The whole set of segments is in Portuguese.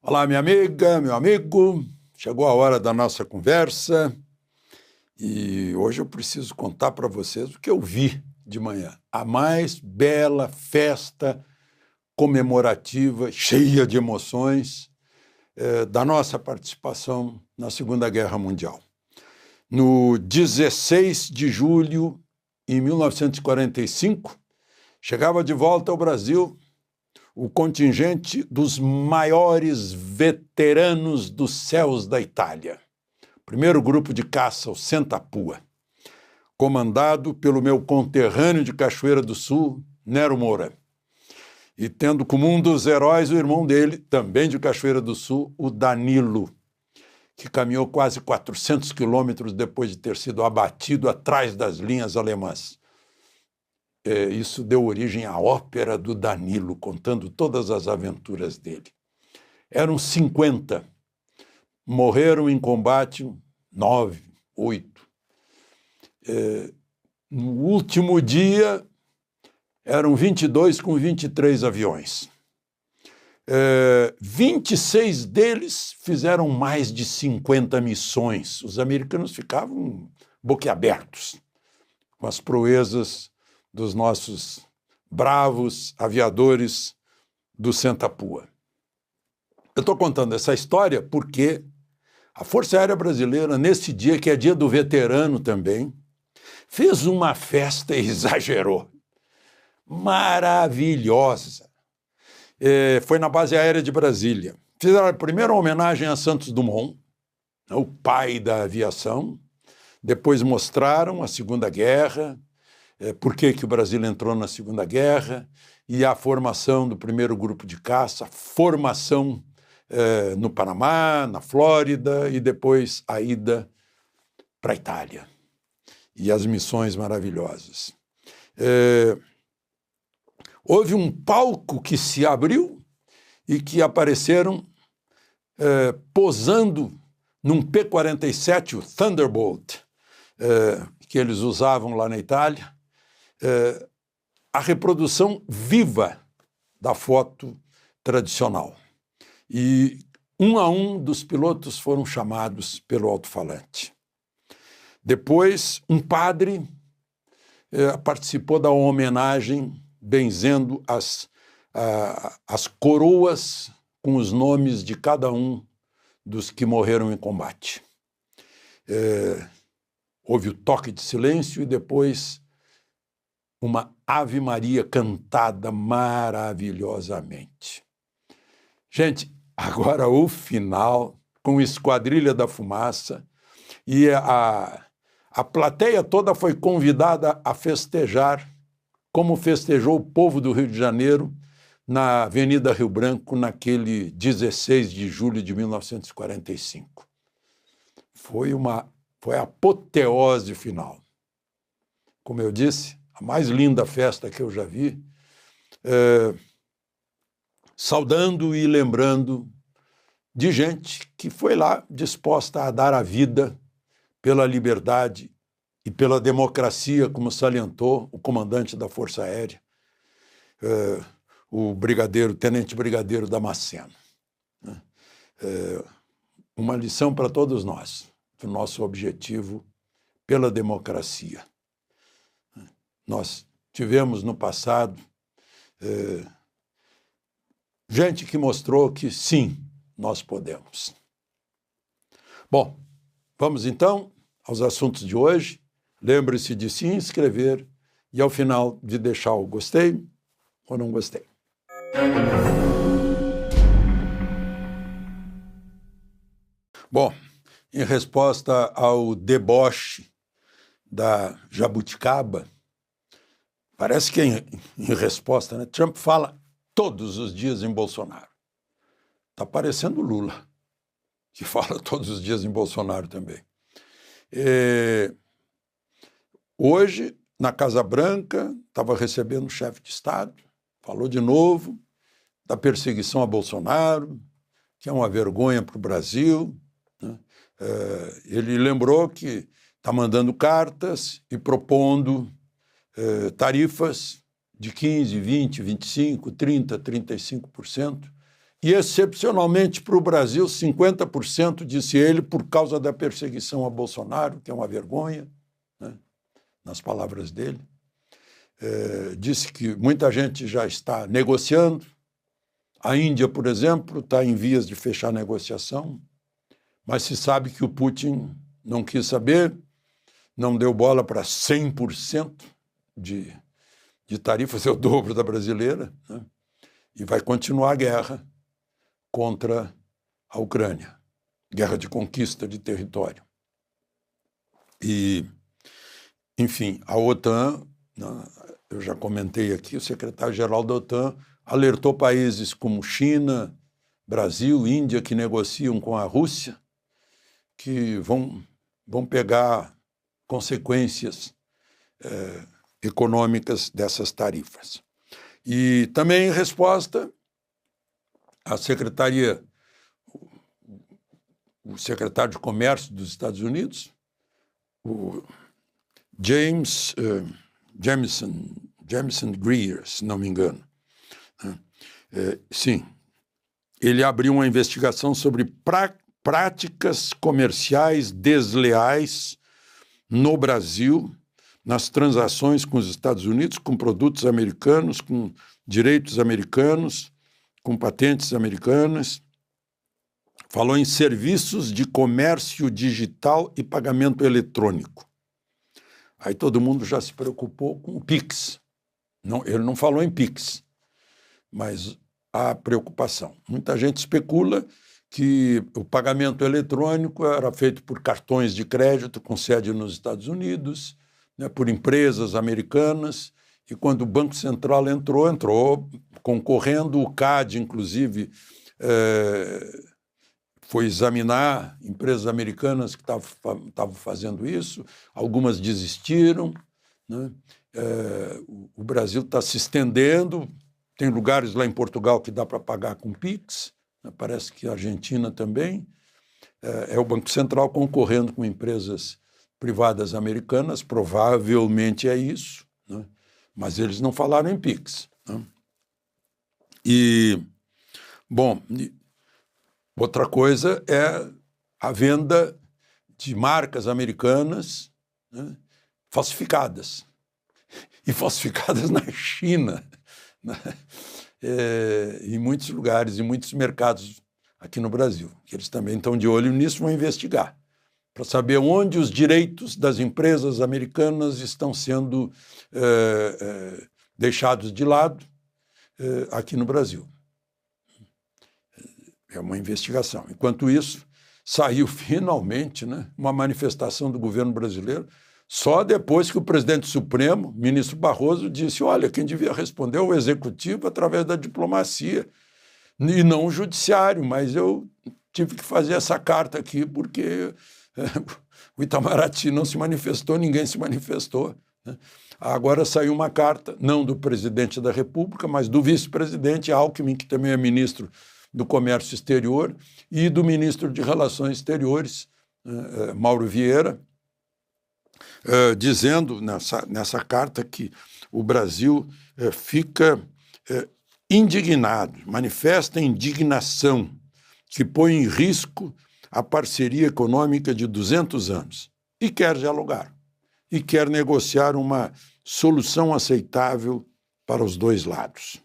Olá, minha amiga, meu amigo. Chegou a hora da nossa conversa e hoje eu preciso contar para vocês o que eu vi de manhã. A mais bela festa comemorativa, cheia de emoções, da nossa participação na Segunda Guerra Mundial. No 16 de julho de 1945, chegava de volta ao Brasil o contingente dos maiores veteranos dos céus da Itália. Primeiro grupo de caça, o Sentapua, comandado pelo meu conterrâneo de Cachoeira do Sul, Nero Moura, e tendo como um dos heróis o irmão dele, também de Cachoeira do Sul, o Danilo, que caminhou quase 400 quilômetros depois de ter sido abatido atrás das linhas alemãs. Isso deu origem à ópera do Danilo, contando todas as aventuras dele. Eram 50. Morreram em combate 9, 8. No último dia, eram 22 com 23 aviões. 26 deles fizeram mais de 50 missões. Os americanos ficavam boquiabertos com as proezas dos nossos bravos aviadores do Sentapua. Eu estou contando essa história porque a Força Aérea Brasileira, nesse dia, que é dia do veterano também, fez uma festa e exagerou. Maravilhosa. Foi na Base Aérea de Brasília. Fizeram a primeira homenagem a Santos Dumont, o pai da aviação. Depois mostraram a Segunda Guerra, por que o Brasil entrou na Segunda Guerra, e a formação do primeiro grupo de caça, formação no Panamá, na Flórida, e depois a ida para a Itália. E as missões maravilhosas. Houve um palco que se abriu e que apareceram posando num P-47, o Thunderbolt, que eles usavam lá na Itália, a reprodução viva da foto tradicional. E um a um dos pilotos foram chamados pelo alto-falante. Depois, um padre participou da homenagem, benzendo as coroas com os nomes de cada um dos que morreram em combate. Houve o toque de silêncio e depois uma Ave Maria cantada maravilhosamente. Gente, agora o final, com Esquadrilha da Fumaça, e a plateia toda foi convidada a festejar, como festejou o povo do Rio de Janeiro na Avenida Rio Branco, naquele 16 de julho de 1945. Foi a apoteose final. Como eu disse, a mais linda festa que eu já vi, saudando e lembrando de gente que foi lá disposta a dar a vida pela liberdade e pela democracia, como salientou o comandante da Força Aérea, o tenente brigadeiro Damasceno. Uma lição para todos nós, do nosso objetivo pela democracia. Nós tivemos no passado gente que mostrou que sim, nós podemos. Bom, vamos então aos assuntos de hoje. Lembre-se de se inscrever e, ao final, de deixar o gostei ou não gostei. Bom, em resposta ao deboche da jabuticaba, parece que em resposta, né, Trump fala todos os dias em Bolsonaro. Está parecendo Lula, que fala todos os dias em Bolsonaro também. Hoje, na Casa Branca, estava recebendo o chefe de Estado, falou de novo da perseguição a Bolsonaro, que é uma vergonha para o Brasil, né? Ele lembrou que está mandando cartas e propondo tarifas de 15%, 20%, 25%, 30%, 35%, e, excepcionalmente para o Brasil, 50%, disse ele, por causa da perseguição a Bolsonaro, que é uma vergonha, né? Nas palavras dele. Disse que muita gente já está negociando. A Índia, por exemplo, está em vias de fechar a negociação, mas se sabe que o Putin não quis saber, não deu bola para 100% de tarifas, é o dobro da brasileira, né? E vai continuar a guerra contra a Ucrânia, guerra de conquista de território. E, enfim, a OTAN, né, eu já comentei aqui, o secretário-geral da OTAN alertou países como China, Brasil, Índia, que negociam com a Rússia, que vão pegar consequências econômicas dessas tarifas. E também, em resposta, a secretaria, o secretário de Comércio dos Estados Unidos, o Jamieson Greer, se não me engano, sim, ele abriu uma investigação sobre práticas comerciais desleais no Brasil, nas transações com os Estados Unidos, com produtos americanos, com direitos americanos, com patentes americanas. Falou em serviços de comércio digital e pagamento eletrônico. Aí todo mundo já se preocupou com o Pix. Não, ele não falou em Pix, mas há preocupação. Muita gente especula que o pagamento eletrônico era feito por cartões de crédito com sede nos Estados Unidos, né, por empresas americanas, e quando o Banco Central entrou concorrendo, o CAD, inclusive, foi examinar empresas americanas que estavam fazendo isso, algumas desistiram, né? O Brasil está se estendendo, tem lugares lá em Portugal que dá para pagar com Pix, né? Parece que a Argentina também. É o Banco Central concorrendo com empresas privadas americanas, provavelmente é isso, né? Mas eles não falaram em Pix, né? E, bom, outra coisa é a venda de marcas americanas, né, falsificadas. E falsificadas na China, né? Em muitos lugares, em muitos mercados aqui no Brasil, que eles também estão de olho nisso, vão investigar, para saber onde os direitos das empresas americanas estão sendo deixados de lado aqui no Brasil. É uma investigação. Enquanto isso, saiu finalmente, né, uma manifestação do governo brasileiro, só depois que o presidente Supremo, ministro Barroso, disse: olha, quem devia responder é o executivo através da diplomacia, e não o judiciário, mas eu tive que fazer essa carta aqui porque o Itamaraty não se manifestou, ninguém se manifestou, né? Agora saiu uma carta, não do presidente da República, mas do vice-presidente Alckmin, que também é ministro do Comércio Exterior, e do ministro de Relações Exteriores, Mauro Vieira, dizendo nessa carta que o Brasil fica indignado, manifesta indignação, que põe em risco a parceria econômica de 200 anos, e quer dialogar, e quer negociar uma solução aceitável para os dois lados.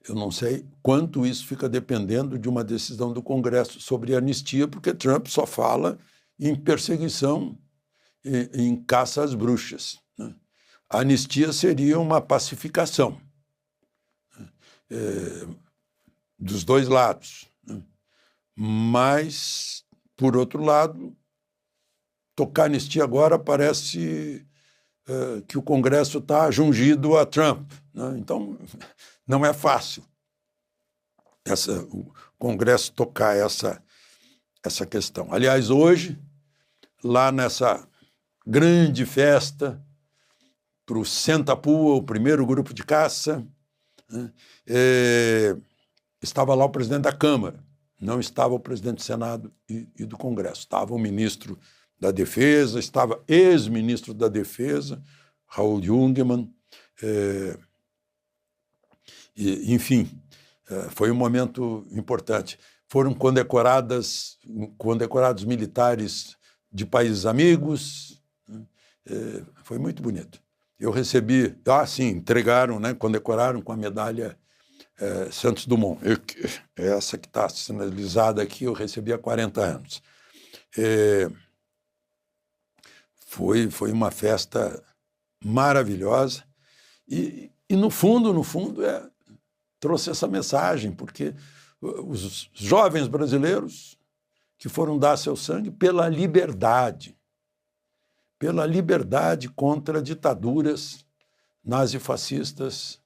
Eu não sei quanto isso fica dependendo de uma decisão do Congresso sobre anistia, porque Trump só fala em perseguição, em caça às bruxas, né? A anistia seria uma pacificação, dos dois lados, né? Mas, por outro lado, tocar anistia agora parece que o Congresso está jungido a Trump, né? Então, não é fácil o Congresso tocar essa questão. Aliás, hoje, lá nessa grande festa para o Senta-Pua, o primeiro grupo de caça, né, estava lá o presidente da Câmara, não estava o presidente do Senado e do Congresso. Estava o ministro da Defesa, estava ex-ministro da Defesa, Raul Jungmann, enfim, Foi um momento importante. Foram condecorados militares de países amigos. Foi muito bonito. Eu recebi, entregaram, né, condecoraram com a medalha Santos Dumont. Essa que está sinalizada aqui, eu recebi há 40 anos. Foi uma festa maravilhosa e no fundo, trouxe essa mensagem, porque os jovens brasileiros que foram dar seu sangue pela liberdade contra ditaduras nazifascistas,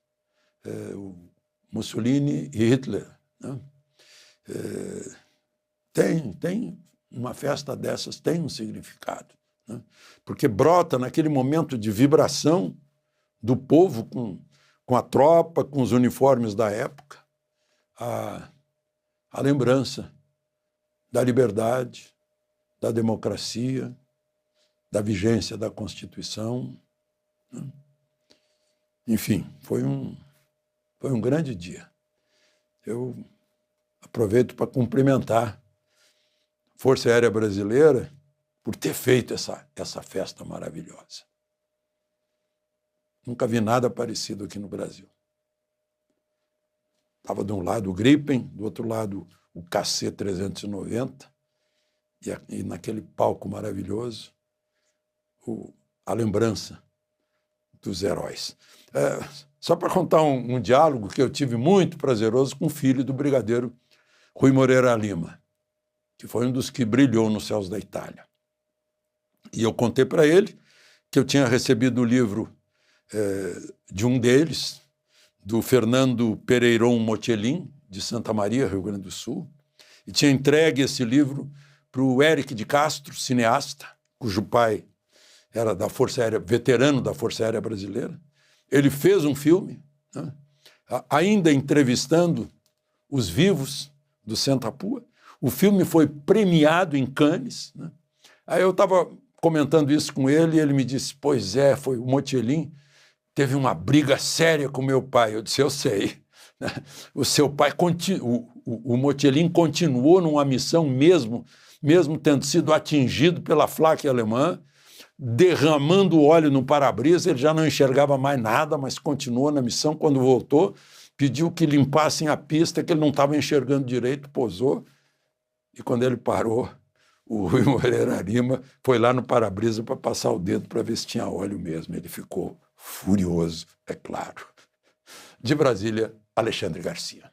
Mussolini e Hitler, né? Tem uma festa dessas, tem um significado, né? Porque brota naquele momento de vibração do povo com a tropa, com os uniformes da época, a lembrança da liberdade, da democracia, da vigência da Constituição, né? Enfim, foi um grande dia. Eu aproveito para cumprimentar a Força Aérea Brasileira por ter feito essa festa maravilhosa. Nunca vi nada parecido aqui no Brasil. Estava de um lado o Gripen, do outro lado o KC-390, e naquele palco maravilhoso, a lembrança dos heróis. Só para contar um diálogo que eu tive muito prazeroso com o filho do brigadeiro Rui Moreira Lima, que foi um dos que brilhou nos céus da Itália. E eu contei para ele que eu tinha recebido o livro de um deles, do Fernando Pereirão Motelin, de Santa Maria, Rio Grande do Sul, e tinha entregue esse livro para o Éric de Castro, cineasta, cujo pai era da Força Aérea, veterano da Força Aérea Brasileira. Ele fez um filme, né, ainda entrevistando os vivos do Sentapua. O filme foi premiado em Cannes, né? Aí eu estava comentando isso com ele e ele me disse, pois é, foi o Motelin, teve uma briga séria com meu pai. Eu disse, eu sei. O seu pai, o Motelin continuou numa missão mesmo tendo sido atingido pela Flak alemã, derramando óleo no para-brisa, ele já não enxergava mais nada, mas continuou na missão. Quando voltou, pediu que limpassem a pista, que ele não estava enxergando direito, pousou, e quando ele parou, o Rui Moreira Lima foi lá no para-brisa para passar o dedo para ver se tinha óleo mesmo. Ele ficou furioso, é claro. De Brasília, Alexandre Garcia.